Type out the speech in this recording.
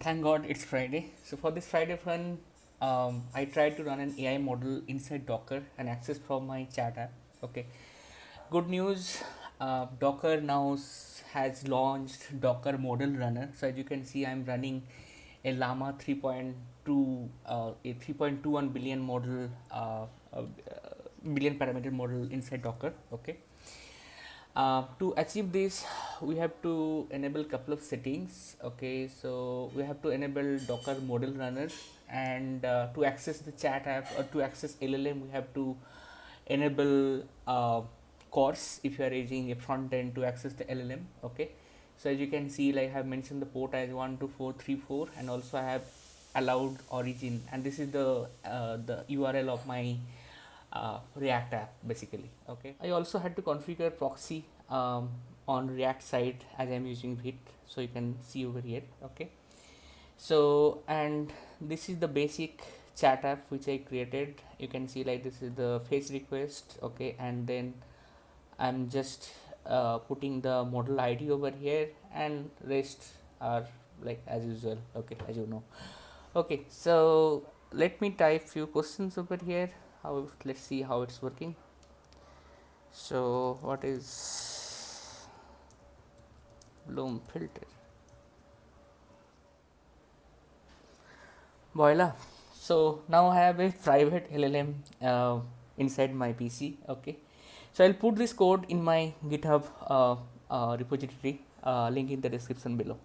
Thank God it's Friday. So for this Friday fun, I tried to run an AI model inside Docker and access from my chat app. Okay. Good news. Docker now has launched Docker Model Runner. So as you can see, I'm running a Llama 3.2, a 3.21 billion model, billion parameter model inside Docker. Okay. To achieve this, we have to enable couple of settings. Okay, so we have to enable Docker model runners, and to access the chat app or to access LLM, we have to enable course if you are using a front end to access the LLM. Okay, so as you can see, like I have mentioned the port as 12434, and also I have allowed origin, and this is the URL of my React app basically. Okay, I also had to configure proxy on React side as I'm using vite, so you can see over here. Okay, so and this is the basic chat app which I created. You can see like this is the face request. Okay, and then I'm just putting the model ID over here, and rest are like as usual. Okay, as you know. Okay, so let me type few questions over here. How, let's see how it's working. So what is bloom filter? Voila. So now I have a private LLM inside my PC. Okay, so I'll put this code in my GitHub repository, link in the description below.